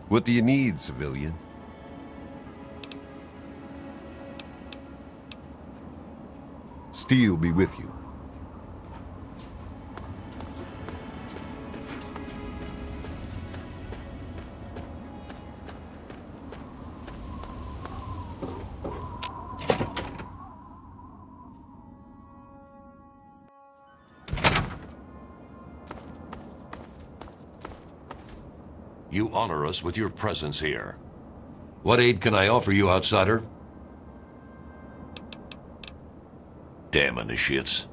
What do you need, civilian? Steel be with you. You honor us with your presence here. What aid can I offer you, outsider? Damn initiates.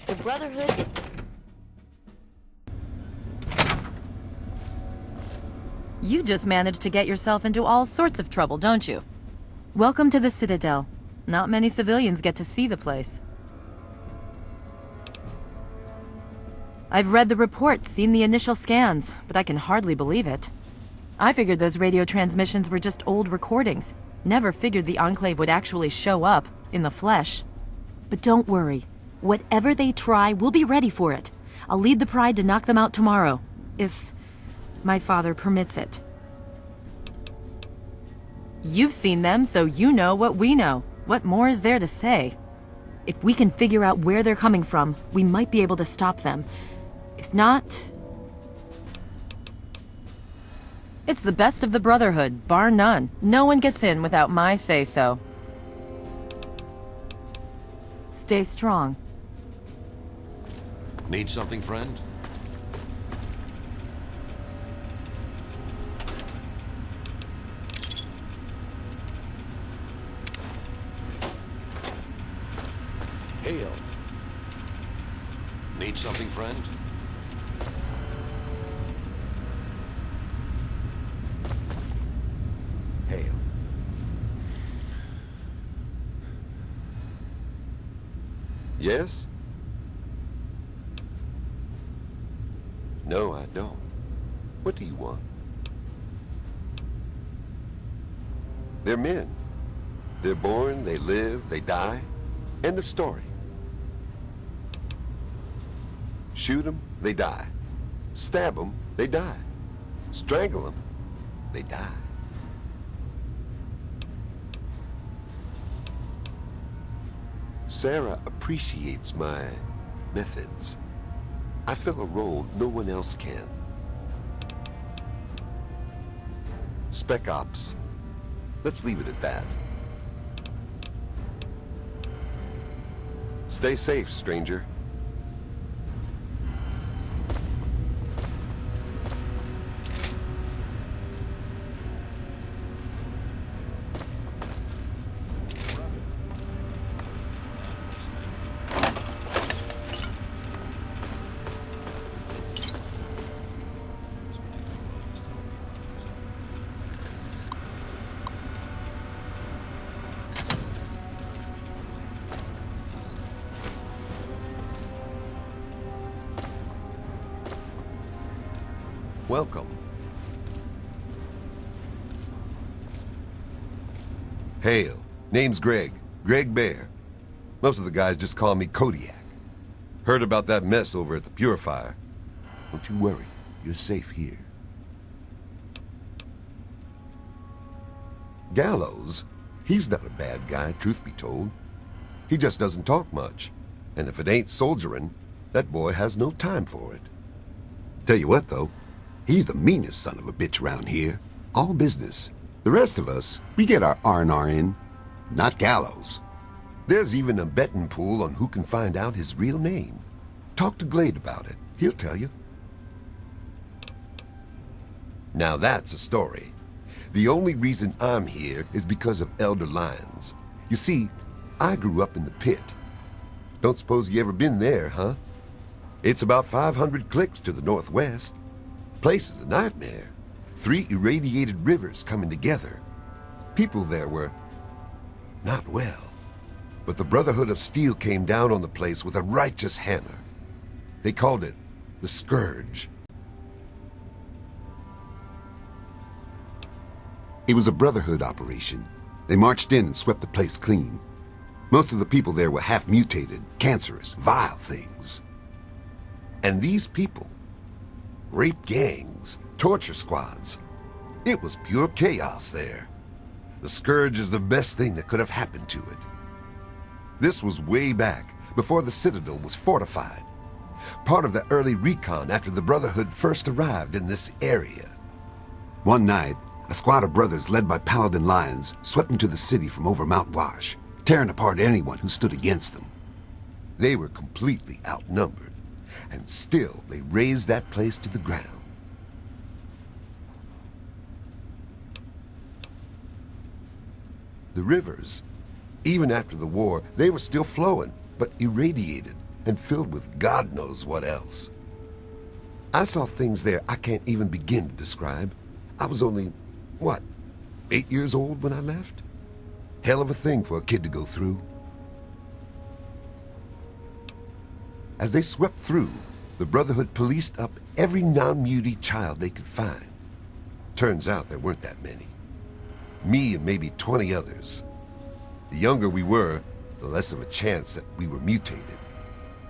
The Brotherhood. You just managed to get yourself into all sorts of trouble, don't you? Welcome to the Citadel. Not many civilians get to see the place. I've read the reports, seen the initial scans, but I can hardly believe it. I figured those radio transmissions were just old recordings. Never figured the Enclave would actually show up, in the flesh. But don't worry. Whatever they try, we'll be ready for it. I'll lead the Pride to knock them out tomorrow, if my father permits it. You've seen them, so you know what we know. What more is there to say? If we can figure out where they're coming from, we might be able to stop them. If not... It's the best of the Brotherhood, bar none. No one gets in without my say-so. Stay strong. Need something, friend? Hail. Need something, friend? Hail. Yes? No, I don't. What do you want? They're men. They're born, they live, they die. End of story. Shoot them, they die. Stab them, they die. Strangle them, they die. Sarah appreciates my methods. I fill a role no one else can. Spec Ops. Let's leave it at that. Stay safe, stranger. Welcome. Hail. Name's Greg. Greg Bear. Most of the guys just call me Kodiak. Heard about that mess over at the Purifier. Don't you worry. You're safe here. Gallows? He's not a bad guy, truth be told. He just doesn't talk much. And if it ain't soldiering, that boy has no time for it. Tell you what, though. He's the meanest son of a bitch around here. All business. The rest of us, we get our R&R in. Not Gallows. There's even a betting pool on who can find out his real name. Talk to Glade about it. He'll tell you. Now that's a story. The only reason I'm here is because of Elder Lyons. You see, I grew up in the pit. Don't suppose you ever been there, huh? It's about 500 clicks to the northwest. Place is a nightmare. 3 irradiated rivers coming together. People there were not well. But the Brotherhood of Steel came down on the place with a righteous hammer. They called it the Scourge. It was a Brotherhood operation. They marched in and swept the place clean. Most of the people there were half-mutated, cancerous, vile things. And these people, rape gangs, torture squads. It was pure chaos there. The Scourge is the best thing that could have happened to it. This was way back, before the Citadel was fortified. Part of the early recon after the Brotherhood first arrived in this area. One night, a squad of brothers led by Paladin Lions swept into the city from over Mount Wash, tearing apart anyone who stood against them. They were completely outnumbered, and still they razed that place to the ground. The rivers, even after the war, they were still flowing, but irradiated and filled with God knows what else. I saw things there I can't even begin to describe. I was only, 8 years old when I left? Hell of a thing for a kid to go through. As they swept through, the Brotherhood policed up every non-mutie child they could find. Turns out there weren't that many. Me and maybe 20 others. The younger we were, the less of a chance that we were mutated.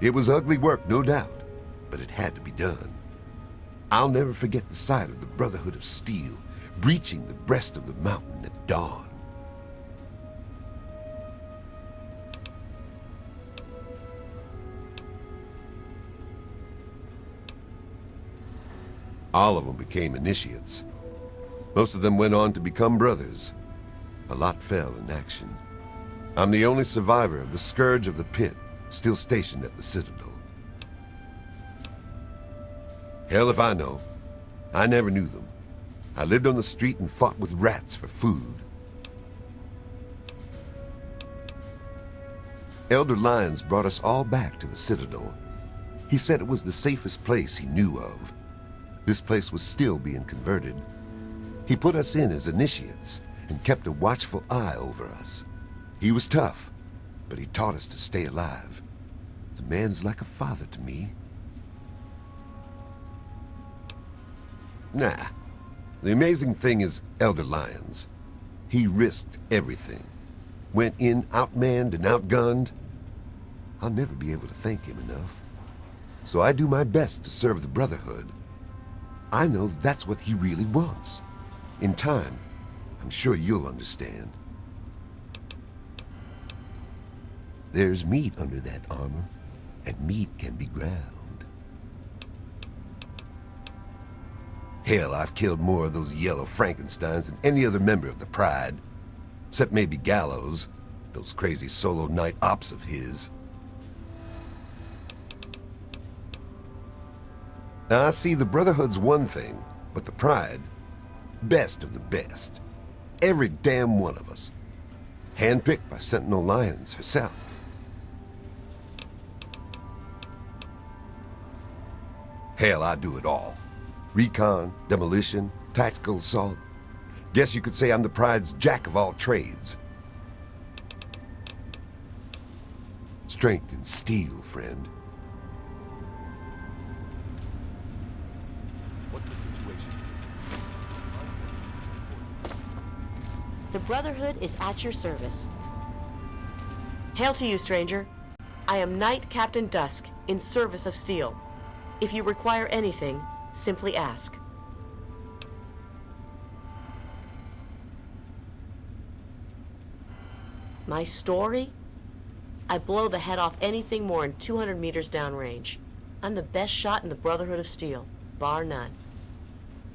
It was ugly work, no doubt, but it had to be done. I'll never forget the sight of the Brotherhood of Steel breaching the breast of the mountain at dawn. All of them became initiates. Most of them went on to become brothers. A lot fell in action. I'm the only survivor of the Scourge of the Pit, still stationed at the Citadel. Hell if I know. I never knew them. I lived on the street and fought with rats for food. Elder Lyons brought us all back to the Citadel. He said it was the safest place he knew of. This place was still being converted. He put us in as initiates and kept a watchful eye over us. He was tough, but he taught us to stay alive. The man's like a father to me. Nah. The amazing thing is Elder Lyons. He risked everything. Went in outmanned and outgunned. I'll never be able to thank him enough. So I do my best to serve the Brotherhood. I know that's what he really wants. In time, I'm sure you'll understand. There's meat under that armor, and meat can be ground. Hell, I've killed more of those yellow Frankensteins than any other member of the Pride. Except maybe Gallows, those crazy solo night ops of his. Now, I see the Brotherhood's one thing, but the Pride, best of the best. Every damn one of us. Handpicked by Sentinel Lyons herself. Hell, I do it all. Recon, demolition, tactical assault. Guess you could say I'm the Pride's jack of all trades. Strength and steel, friend. What's the situation? The Brotherhood is at your service. Hail to you, stranger. I am Knight Captain Dusk, in service of Steel. If you require anything, simply ask. My story? I blow the head off anything more than 200 meters downrange. I'm the best shot in the Brotherhood of Steel, bar none.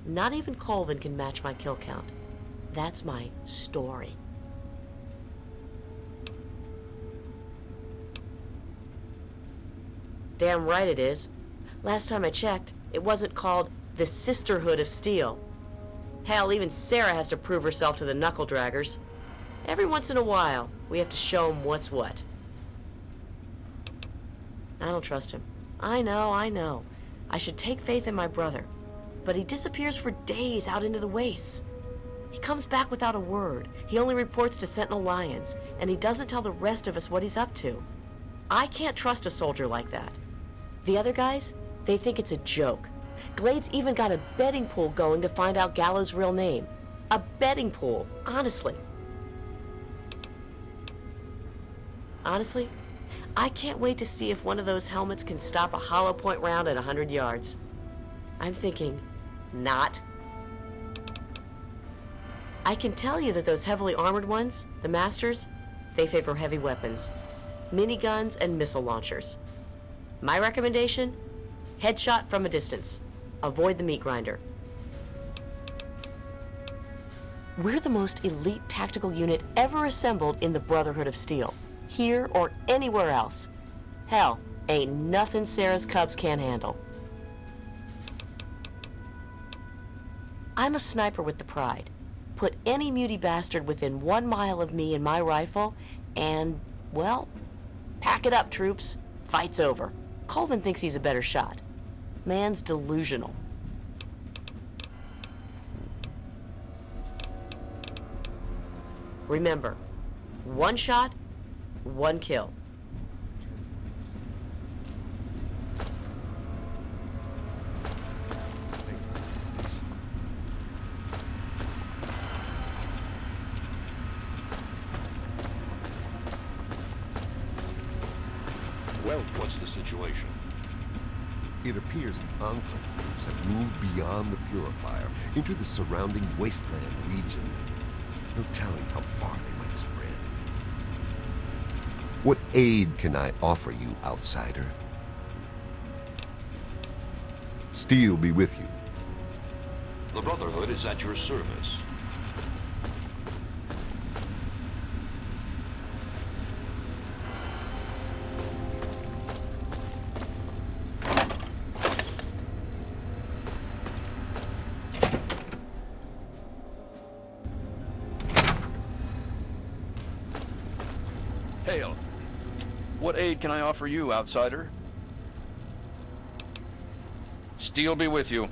Not even Colvin can match my kill count. That's my story. Damn right it is. Last time I checked, it wasn't called the Sisterhood of Steel. Hell, even Sarah has to prove herself to the knuckle draggers. Every once in a while, we have to show 'em what's what. I don't trust him. I know. I should take faith in my brother. but he disappears for days out into the wastes. He comes back without a word. He only reports to Sentinel Lions, and he doesn't tell the rest of us what he's up to. I can't trust a soldier like that. The other guys, they think it's a joke. Glade's even got a betting pool going to find out Gallows' real name. A betting pool, honestly. Honestly, I can't wait to see if one of those helmets can stop a hollow point round at 100 yards. I'm thinking, not. I can tell you that those heavily armored ones, the Masters, they favor heavy weapons. Miniguns and missile launchers. My recommendation? Headshot from a distance. Avoid the meat grinder. We're the most elite tactical unit ever assembled in the Brotherhood of Steel. Here or anywhere else. Hell, ain't nothing Sarah's Cubs can't handle. I'm a sniper with the pride. Put any muty bastard within 1 mile of me and my rifle, and, well, pack it up, troops. Fight's over. Colvin thinks he's a better shot. Man's delusional. Remember, 1 shot, 1 kill. Well, what's the situation? It appears the Enclave troops have moved beyond the Purifier into the surrounding wasteland region. No telling how far they might spread. What aid can I offer you, outsider? Steel be with you. The Brotherhood is at your service. Hail. What aid can I offer you, outsider? Steel be with you.